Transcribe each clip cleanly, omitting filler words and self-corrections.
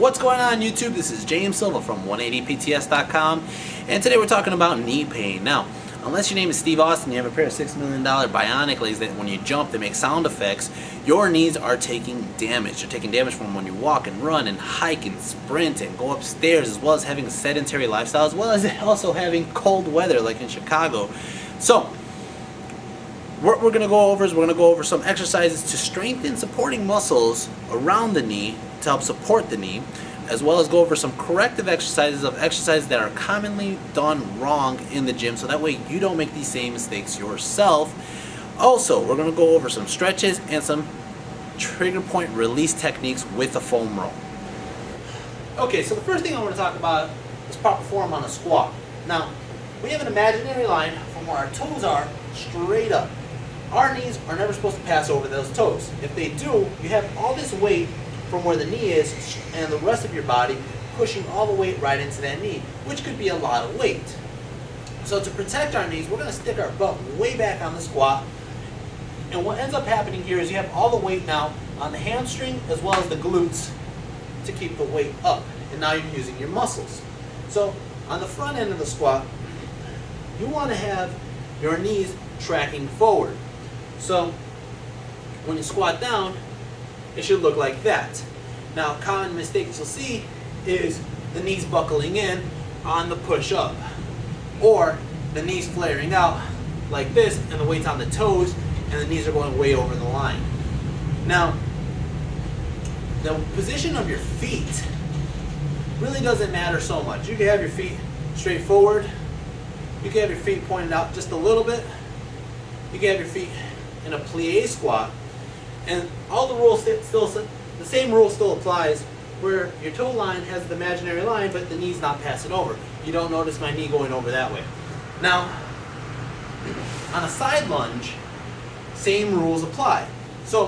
What's going on YouTube? This is James Silva from 180pts.com, and today we're talking about knee pain. Now, unless your name is Steve Austin, you have a pair of $6 million bionic legs that when you jump they make sound effects, your knees are taking damage. They're taking damage from when you walk and run and hike and sprint and go upstairs, as well as having a sedentary lifestyle, as well as also having cold weather like in Chicago. So, what we're going to go over is we're going to go over some exercises to strengthen supporting muscles around the knee to help support the knee, as well as go over some corrective exercises that are commonly done wrong in the gym, so that way you don't make these same mistakes yourself. Also, we're going to go over some stretches and some trigger point release techniques with a foam roll. Okay, so the first thing I want to talk about is proper form on a squat. Now, we have an imaginary line from where our toes are straight up. Our knees are never supposed to pass over those toes. If they do, you have all this weight from where the knee is and the rest of your body pushing all the weight right into that knee, which could be a lot of weight. So to protect our knees, we're going to stick our butt way back on the squat. And what ends up happening here is you have all the weight now on the hamstring as well as the glutes to keep the weight up. And now you're using your muscles. So on the front end of the squat, you want to have your knees tracking forward. So when you squat down, it should look like that. Now, common mistakes you'll see is the knees buckling in on the push up, or the knees flaring out like this and the weight's on the toes and the knees are going way over the line. Now, the position of your feet really doesn't matter so much. You can have your feet straight forward, you can have your feet pointed out just a little bit, you can have your feet in a plie squat, and all the rules the same rule still applies, where your toe line has the imaginary line but the knee's not passing over. You don't notice my knee going over that way. Now, on a side lunge, same rules apply. So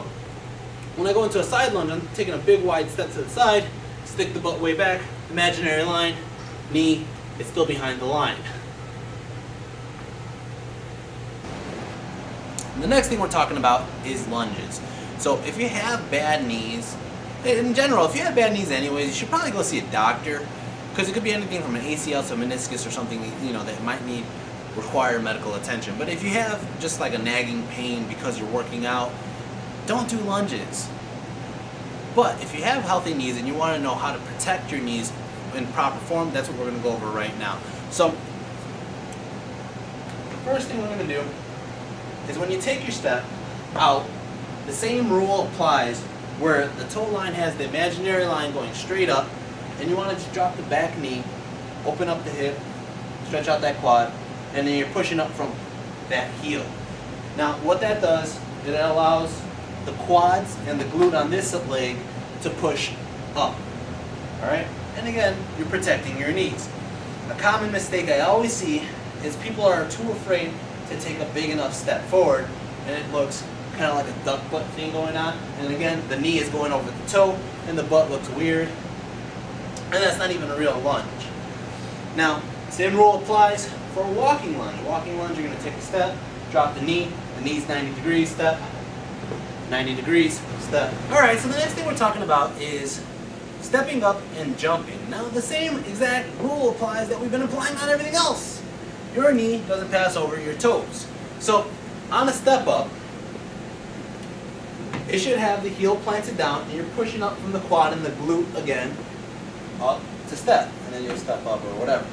when I go into a side lunge, I'm taking a big wide step to the side, stick the butt way back, imaginary line, knee is still behind the line. The next thing we're talking about is lunges. So if you have bad knees, in general, if you have bad knees anyways, you should probably go see a doctor, because it could be anything from an ACL to a meniscus or something, that might require medical attention. But if you have just like a nagging pain because you're working out, don't do lunges. But if you have healthy knees and you want to know how to protect your knees in proper form, that's what we're going to go over right now. So the first thing we're going to do is when you take your step out, the same rule applies where the toe line has the imaginary line going straight up, and you want to just drop the back knee, open up the hip, stretch out that quad, and then you're pushing up from that heel. Now what that does, it allows the quads and the glute on this leg to push up. Alright? And again, you're protecting your knees. A common mistake I always see is people are too afraid to take a big enough step forward, and it looks kind of like a duck butt thing going on, and again the knee is going over the toe and the butt looks weird, and that's not even a real lunge. Now, same rule applies for a walking lunge. Walking lunge, you're going to take a step, drop the knee's 90 degrees, step, 90 degrees, step. Alright, so the next thing we're talking about is stepping up and jumping. Now the same exact rule applies that we've been applying on everything else. Your knee doesn't pass over your toes. So on a step up, it should have the heel planted down and you're pushing up from the quad and the glute again up to step, and then you'll step up or whatever.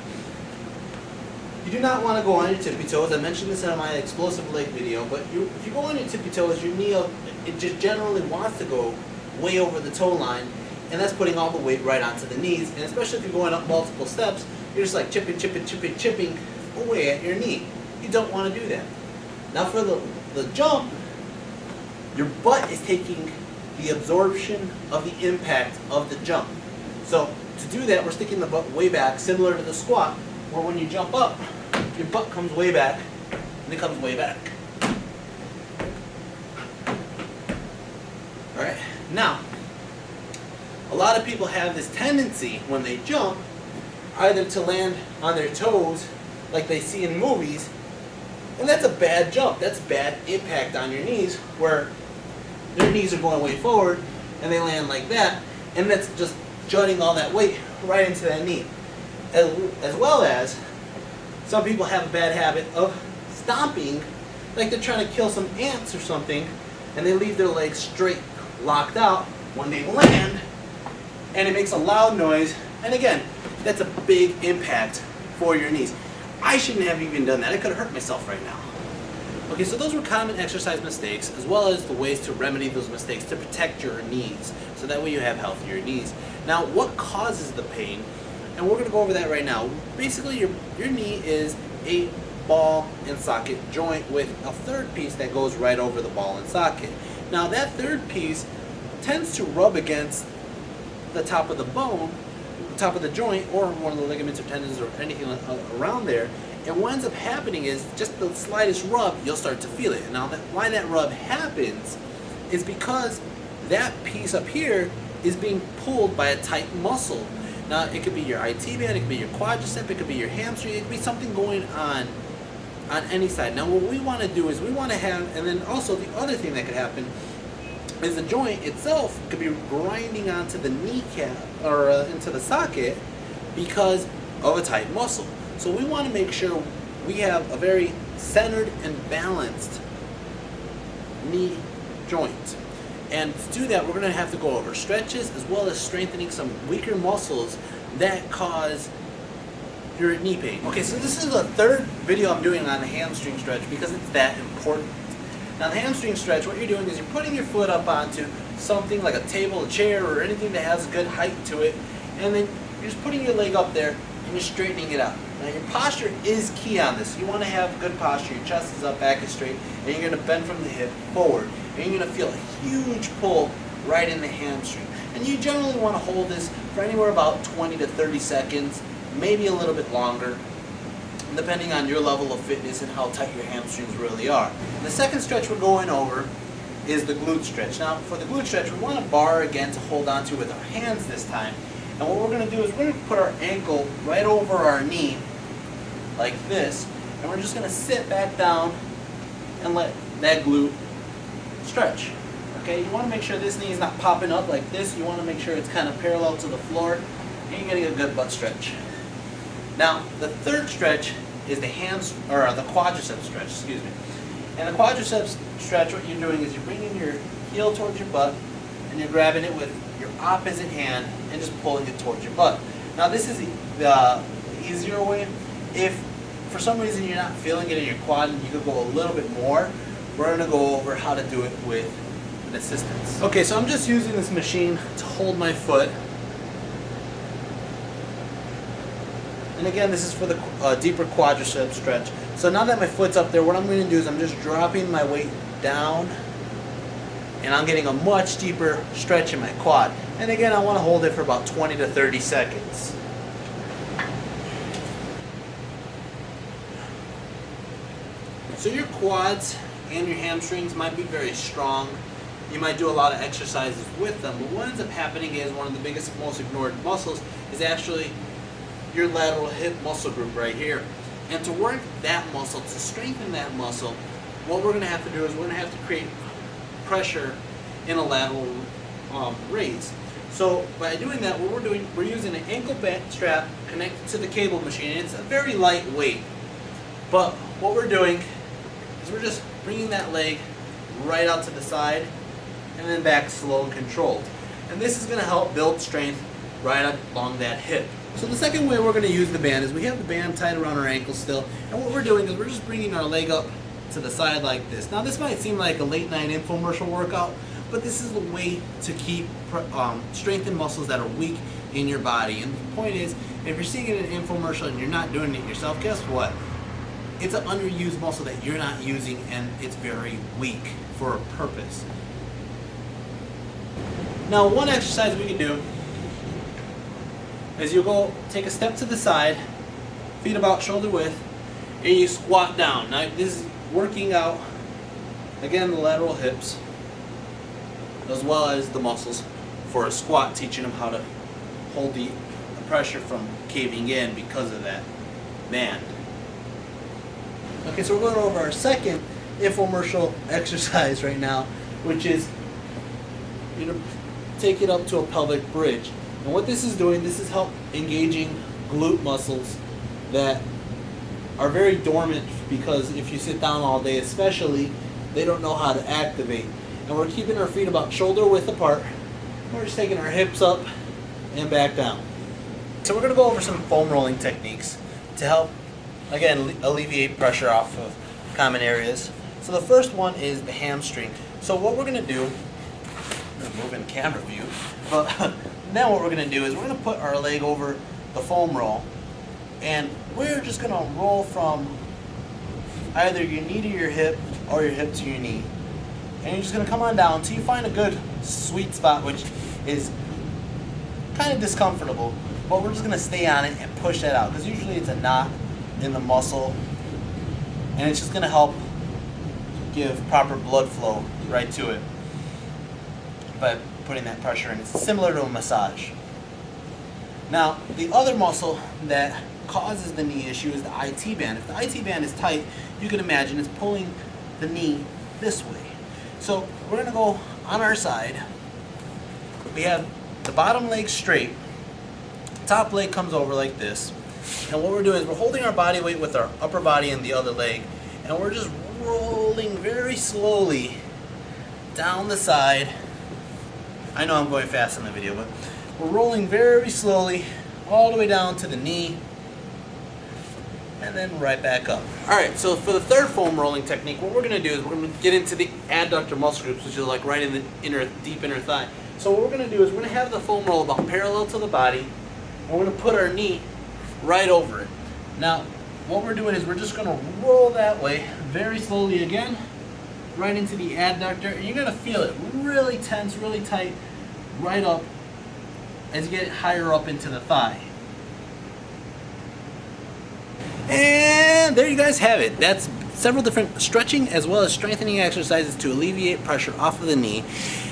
You do not want to go on your tippy toes. I mentioned this in my explosive leg video, but if you go on your tippy toes, your knee, it just generally wants to go way over the toe line, and that's putting all the weight right onto the knees, and especially if you're going up multiple steps, you're just like chipping away at your knee. You don't want to do that. Now for the jump, your butt is taking the absorption of the impact of the jump. So to do that, we're sticking the butt way back, similar to the squat, where when you jump up, your butt comes way back, and it comes way back. Alright, now, a lot of people have this tendency when they jump, either to land on their toes, like they see in movies, and that's a bad jump. That's bad impact on your knees, where their knees are going way forward, and they land like that, and that's just jutting all that weight right into that knee. As well as, some people have a bad habit of stomping, like they're trying to kill some ants or something, and they leave their legs straight, locked out when they land, and it makes a loud noise, and again, that's a big impact for your knees. I shouldn't have even done that. I could have hurt myself right now. Okay, so those were common exercise mistakes, as well as the ways to remedy those mistakes to protect your knees, so that way you have healthier knees. Now, what causes the pain? And we're going to go over that right now. Basically, your knee is a ball and socket joint with a third piece that goes right over the ball and socket. Now, that third piece tends to rub against the top of the bone, the top of the joint, or one of the ligaments or tendons or anything around there. And what ends up happening is just the slightest rub, you'll start to feel it. Now, why that rub happens is because that piece up here is being pulled by a tight muscle. Now, it could be your IT band, it could be your quadricep, it could be your hamstring, it could be something going on any side. Now, what we want to do is we want to have, and then also the other thing that could happen is the joint itself could be grinding onto the kneecap or into the socket because of a tight muscle. So we want to make sure we have a very centered and balanced knee joint. And to do that, we're going to have to go over stretches as well as strengthening some weaker muscles that cause your knee pain. Okay, so this is the third video I'm doing on the hamstring stretch because it's that important. Now, the hamstring stretch, what you're doing is you're putting your foot up onto something like a table, a chair, or anything that has a good height to it, and then you're just putting your leg up there and you're straightening it out. Now, your posture is key on this. You want to have good posture. Your chest is up, back is straight, and you're going to bend from the hip forward. And you're going to feel a huge pull right in the hamstring. And you generally want to hold this for anywhere about 20 to 30 seconds, maybe a little bit longer, depending on your level of fitness and how tight your hamstrings really are. And the second stretch we're going over is the glute stretch. Now, for the glute stretch, we want a bar again to hold on to with our hands this time. And what we're going to do is we're going to put our ankle right over our knee, like this, and we're just going to sit back down and let that glute stretch. Okay, you want to make sure this knee is not popping up like this. You want to make sure it's kind of parallel to the floor, and you're getting a good butt stretch. Now, the third stretch is the quadricep stretch, excuse me. And the quadricep stretch, what you're doing is you're bringing your heel towards your butt, and you're grabbing it with your opposite hand and just pulling it towards your butt. Now, this is the easier way. If for some reason you're not feeling it in your quad and you could go a little bit more, we're going to go over how to do it with an assistance. Okay, so I'm just using this machine to hold my foot. And again, this is for the deeper quadricep stretch. So now that my foot's up there, what I'm going to do is I'm just dropping my weight down, and I'm getting a much deeper stretch in my quad. And again, I want to hold it for about 20 to 30 seconds. So your quads and your hamstrings might be very strong. You might do a lot of exercises with them, but what ends up happening is one of the biggest, most ignored muscles is actually your lateral hip muscle group right here. And to work that muscle, to strengthen that muscle, what we're going to have to do is we're going to have to create pressure in a lateral raise. So by doing that, what we're doing, we're using an ankle band strap connected to the cable machine. And it's a very light weight, but what we're doing is we're just bringing that leg right out to the side and then back slow and controlled. And this is going to help build strength right along that hip. So the second way we're going to use the band is we have the band tied around our ankle still, and what we're doing is we're just bringing our leg up to the side like this. Now, this might seem like a late night infomercial workout, but this is the way to keep strengthen muscles that are weak in your body. And the point is, if you're seeing it in an infomercial and you're not doing it yourself, guess what? It's an underused muscle that you're not using, and it's very weak for a purpose. Now, one exercise we can do is you go take a step to the side, feet about shoulder width, and you squat down. Now, this is working out, again, the lateral hips, as well as the muscles for a squat, teaching them how to hold the pressure from caving in because of that band. Okay, so we're going over our second infomercial exercise right now, which is, you know, take it up to a pelvic bridge. And what this is doing, this is help engaging glute muscles that are very dormant, because if you sit down all day especially, they don't know how to activate. And we're keeping our feet about shoulder width apart. We're just taking our hips up and back down. So we're going to go over some foam rolling techniques to help, again, alleviate pressure off of common areas. So the first one is the hamstring. So what we're going to do, I'm going to move in camera view, but then what we're going to do is we're going to put our leg over the foam roll, and we're just going to roll from either your knee to your hip or your hip to your knee. And you're just going to come on down until you find a good sweet spot, which is kind of discomfortable, but we're just going to stay on it and push that out, because usually it's a knot in the muscle, and it's just going to help give proper blood flow right to it by putting that pressure in. It's similar to a massage. Now, the other muscle that causes the knee issue is the IT band. If the IT band is tight, you can imagine it's pulling the knee this way. So we're going to go on our side. We have the bottom leg straight, top leg comes over like this, and what we're doing is we're holding our body weight with our upper body and the other leg, and we're just rolling very slowly down the side. I know I'm going fast in the video, but we're rolling very slowly all the way down to the knee, and then right back up. Alright, so for the third foam rolling technique, what we're going to do is we're going to get into the adductor muscle groups, which is like right in the deep inner thigh. So what we're going to do is we're going to have the foam roll about parallel to the body, and we're going to put our knee right over it. Now, what we're doing is we're just going to roll that way very slowly again, right into the adductor, and you're going to feel it really tense, really tight, right up as you get higher up into the thigh. And there you guys have it. That's several different stretching as well as strengthening exercises to alleviate pressure off of the knee.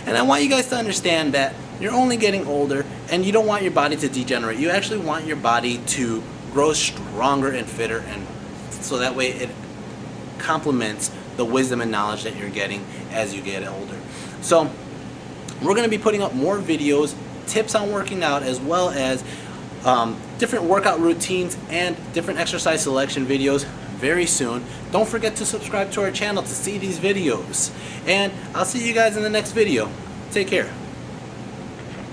And I want you guys to understand that you're only getting older, and you don't want your body to degenerate. You actually want your body to grow stronger and fitter, and so that way it complements the wisdom and knowledge that you're getting as you get older. So we're going to be putting up more videos, tips on working out, as well as different workout routines and different exercise selection videos very soon. Don't forget to subscribe to our channel to see these videos, and I'll see you guys in the next video. Take care.